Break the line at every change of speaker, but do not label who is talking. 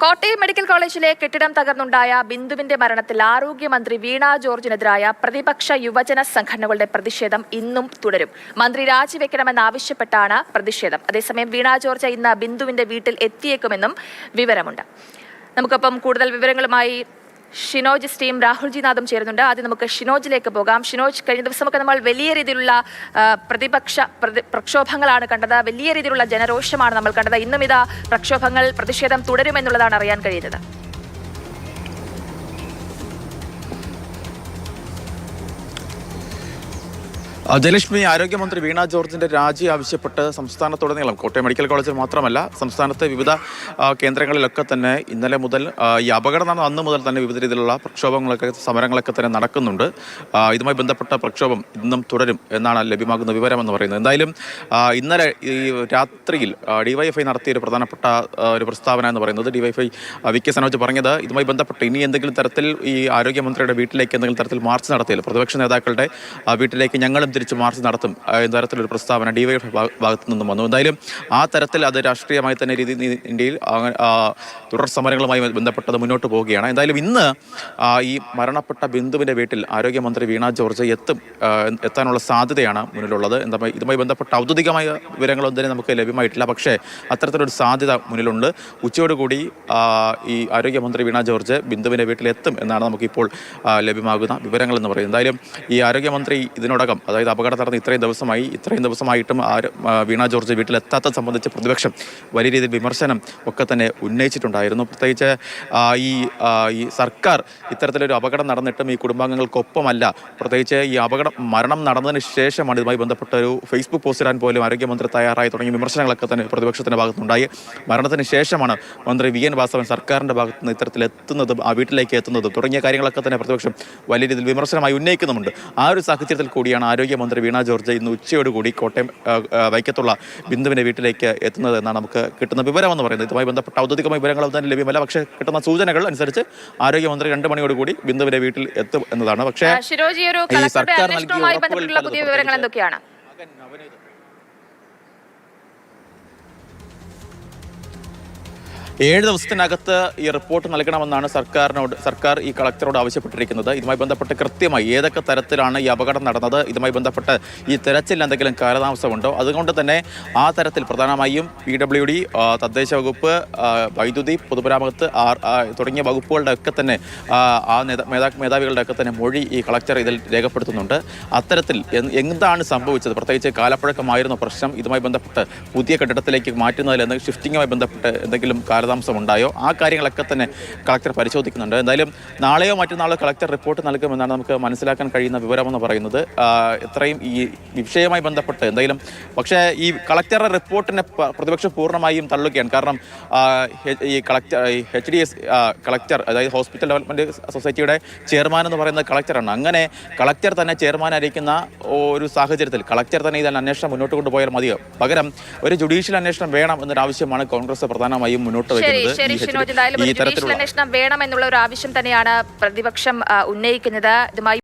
Kottayam medical കോളേജിലെ കെട്ടിടം തകർന്നുണ്ടായ ബിന്ദുവിന്റെ മരണത്തിൽ ആരോഗ്യമന്ത്രി വീണ ജോർജിനെതിരായ പ്രതിപക്ഷ യുവജന സംഘടനകളുടെ പ്രതിഷേധം ഇന്നും തുടരും. മന്ത്രി രാജിവെക്കണമെന്നാവശ്യപ്പെട്ടാണ് പ്രതിഷേധം. അതേസമയം വീണ ജോർജ് ഇന്ന് ബിന്ദുവിന്റെ വീട്ടിൽ എത്തിയേക്കുമെന്നും വിവരമുണ്ട്. നമുക്കൊപ്പം കൂടുതൽ വിവരങ്ങളുമായി ഷിനോജ് ടീം രാഹുൽജി നാഥും ചേരുന്നുണ്ട്. ആദ്യം നമുക്ക് ഷിനോജിലേക്ക് പോകാം. ഷിനോജ്, കഴിഞ്ഞ ദിവസമൊക്കെ നമ്മൾ വലിയ രീതിയിലുള്ള പ്രക്ഷോഭങ്ങളാണ് കണ്ടത്, വലിയ രീതിയിലുള്ള ജനരോഷമാണ് നമ്മൾ കണ്ടത്. ഇന്നും ഇതാ പ്രക്ഷോഭങ്ങൾ, പ്രതിഷേധം തുടരുമെന്നുള്ളതാണ് അറിയാൻ കഴിയുന്നത്.
ജയലക്ഷ്മി, ആരോഗ്യമന്ത്രി വീണ ജോർജിന്റെ രാജി ആവശ്യപ്പെട്ട് സംസ്ഥാനത്തുടനീളം, കോട്ടയം മെഡിക്കൽ കോളേജിൽ മാത്രമല്ല സംസ്ഥാനത്തെ വിവിധ കേന്ദ്രങ്ങളിലൊക്കെ തന്നെ ഇന്നലെ മുതൽ ഈ അപകടം നടന്ന അന്ന് മുതൽ തന്നെ വിവിധ രീതിയിലുള്ള പ്രക്ഷോഭങ്ങളൊക്കെ, സമരങ്ങളൊക്കെ തന്നെ നടക്കുന്നുണ്ട്. ഇതുമായി ബന്ധപ്പെട്ട പ്രക്ഷോഭം ഇന്നും തുടരും എന്നാണ് ലഭ്യമാകുന്ന വിവരമെന്ന് പറയുന്നത്. എന്തായാലും ഇന്നലെ ഈ രാത്രിയിൽ ഡിവൈഎഫ്ഐ നടത്തിയ ഒരു പ്രധാനപ്പെട്ട ഒരു പ്രസ്താവന എന്ന് പറയുന്നത്, ഡിവൈഎഫ്ഐ വി.കെ. സനോജ് പറഞ്ഞത്, ഇതുമായി ബന്ധപ്പെട്ട് ഇനി എന്തെങ്കിലും തരത്തിൽ ഈ ആരോഗ്യമന്ത്രിയുടെ വീട്ടിലേക്ക് എന്തെങ്കിലും തരത്തിൽ മാർച്ച് നടത്തിയാൽ പ്രതിപക്ഷ നേതാക്കളുടെ വീട്ടിലേക്ക് ഞങ്ങളും തിരിച്ച് മാർച്ച് നടത്തും എന്ന തരത്തിലൊരു പ്രസ്താവന ഡിവൈഎഫ്ഐ ഭാഗത്തു നിന്നും വന്നു. എന്തായാലും ആ തരത്തിൽ അത് രാഷ്ട്രീയമായി തന്നെ ഇന്ത്യയിൽ തുടർ സമരങ്ങളുമായി ബന്ധപ്പെട്ടത് മുന്നോട്ട് പോവുകയാണ്. എന്തായാലും ഇന്ന് ഈ മരണപ്പെട്ട ബിന്ദുവിൻ്റെ വീട്ടിൽ ആരോഗ്യമന്ത്രി വീണ ജോർജ് എത്താനുള്ള സാധ്യതയാണ് മുന്നിലുള്ളത്. ഇതുമായി ബന്ധപ്പെട്ട ഔദ്യോഗികമായ വിവരങ്ങളൊന്നും തന്നെ നമുക്ക് ലഭ്യമായിട്ടില്ല. പക്ഷേ അത്തരത്തിലൊരു സാധ്യത മുന്നിലുണ്ട്. ഉച്ചയോടുകൂടി ഈ ആരോഗ്യമന്ത്രി വീണ ജോർജ് ബിന്ദുവിൻ്റെ വീട്ടിലെത്തും എന്നാണ് നമുക്കിപ്പോൾ ലഭ്യമാകുന്ന വിവരങ്ങൾ എന്ന് പറയുന്നത്. എന്തായാലും ഈ ആരോഗ്യമന്ത്രി ഇതിനോടകം, അതായത് അപകടം നടന്ന് ഇത്രയും ദിവസമായിട്ടും വീണ ജോർജ് വീട്ടിലെത്താത്തത് സംബന്ധിച്ച് പ്രതിപക്ഷം വലിയ രീതിയിൽ വിമർശനം ഒക്കെ തന്നെ ഉന്നയിച്ചിട്ടുണ്ടായിരുന്നു. പ്രത്യേകിച്ച് ഈ സർക്കാർ ഇത്തരത്തിലൊരു അപകടം നടന്നിട്ടും ഈ കുടുംബാംഗങ്ങൾക്കൊപ്പമല്ല. പ്രത്യേകിച്ച് ഈ മരണം നടന്നതിന് ശേഷമാണ് ഇതുമായി ബന്ധപ്പെട്ട ഒരു ഫേസ്ബുക്ക് പോസ്റ്റ് ഇടാൻ പോലും ആരോഗ്യമന്ത്രി തയ്യാറായി തുടങ്ങിയ വിമർശനങ്ങളൊക്കെ തന്നെ പ്രതിപക്ഷത്തിന്റെ ഭാഗത്തുനിന്നുണ്ടായി. മരണത്തിന് ശേഷമാണ് മന്ത്രി വി.എൻ. വാസവൻ സർക്കാരിന്റെ ഭാഗത്തുനിന്ന് ഇത്തരത്തിൽ എത്തുന്നതും വീട്ടിലേക്ക് എത്തുന്നതും തുടങ്ങിയ കാര്യങ്ങളൊക്കെ തന്നെ പ്രതിപക്ഷം വലിയ രീതിയിൽ വിമർശനമായി ഉന്നയിക്കുന്നുമുണ്ട്. ആ ഒരു സാഹചര്യത്തിൽ കൂടിയാണ് ആരോഗ്യമന്ത്രി വീണ ജോർജ് ഇന്ന് ഉച്ചയോടുകൂടി കോട്ടയം വൈക്കത്തുള്ള ബിന്ദുവിന്റെ വീട്ടിലേക്ക് എത്തുന്നത് എന്നാണ് നമുക്ക് കിട്ടുന്ന വിവരമെന്ന് പറയുന്നത്. ഇതുമായി ബന്ധപ്പെട്ട ഔദ്യോഗികമായ വിവരങ്ങളൊന്നും തന്നെ ലഭ്യമല്ല. പക്ഷേ കിട്ടുന്ന സൂചനകൾ അനുസരിച്ച് ആരോഗ്യമന്ത്രി 2 മണിയോടുകൂടി ബിന്ദുവിന്റെ വീട്ടിൽ എത്തും എന്നതാണ്. പക്ഷേ ഈ സർക്കാർ നൽകിയ
പുതിയ വിവരങ്ങൾ എന്തൊക്കെയാണ്?
7 ദിവസത്തിനകത്ത് ഈ റിപ്പോർട്ട് നൽകണമെന്നാണ് സർക്കാർ ഈ കളക്ടറോട് ആവശ്യപ്പെട്ടിരിക്കുന്നത്. ഇതുമായി ബന്ധപ്പെട്ട് കൃത്യമായി ഏതൊക്കെ തരത്തിലാണ് ഈ അപകടം നടന്നത്, ഇതുമായി ബന്ധപ്പെട്ട് ഈ തെരച്ചിൽ എന്തെങ്കിലും കാലതാമസമുണ്ടോ, അതുകൊണ്ട് തന്നെ ആ തരത്തിൽ പ്രധാനമായും PWD, തദ്ദേശ വകുപ്പ്, വൈദ്യുതി, പൊതുമരാമത്ത് തുടങ്ങിയ വകുപ്പുകളുടെ ഒക്കെ തന്നെ മേധാവികളുടെ ഒക്കെ തന്നെ മൊഴി ഈ കളക്ടർ ഇതിൽ രേഖപ്പെടുത്തുന്നുണ്ട്. അത്തരത്തിൽ എന്താണ് സംഭവിച്ചത്, പ്രത്യേകിച്ച് കാലപ്പഴക്കമായിരുന്നു പ്രശ്നം, ഇതുമായി ബന്ധപ്പെട്ട് പുതിയ കെട്ടിടത്തിലേക്ക് മാറ്റുന്നതിൽ ഷിഫ്റ്റിങ്ങുമായി ബന്ധപ്പെട്ട് എന്തെങ്കിലും ഉണ്ടായോ, ആ കാര്യങ്ങളൊക്കെ തന്നെ കളക്ടർ പരിശോധിക്കുന്നുണ്ട്. എന്തായാലും നാളെയോ മറ്റന്നാളോ കളക്ടർ റിപ്പോർട്ട് നൽകുമെന്നാണ് നമുക്ക് മനസ്സിലാക്കാൻ കഴിയുന്ന വിവരമെന്ന് പറയുന്നത്. എത്രയും ഈ വിഷയവുമായി ബന്ധപ്പെട്ട് എന്തായാലും, പക്ഷേ ഈ കളക്ടറുടെ റിപ്പോർട്ടിനെ പ്രതിപക്ഷം പൂർണ്ണമായും തള്ളുകയാണ്. കാരണം ഈ HDS കളക്ടർ, അതായത് ഹോസ്പിറ്റൽ ഡെവലപ്മെന്റ് സൊസൈറ്റിയുടെ ചെയർമാൻ എന്ന് പറയുന്നത് കളക്ടറാണ്. അങ്ങനെ കളക്ടർ തന്നെ ചെയർമാനായിരിക്കുന്ന ഒരു സാഹചര്യത്തിൽ കളക്ടർ തന്നെ ഇതിൽ അന്വേഷണം മുന്നോട്ട് കൊണ്ടുപോയാൽ മതിയോ, പകരം ഒരു ജുഡീഷ്യൽ അന്വേഷണം വേണം എന്നൊരു ആവശ്യമാണ് കോൺഗ്രസ് പ്രധാനമായും മുന്നോട്ട്
അന്വേഷണം വേണമെന്നുള്ള ഒരു ആവശ്യം തന്നെയാണ് പ്രതിപക്ഷം ഉന്നയിക്കുന്നത്. ഇതുമായി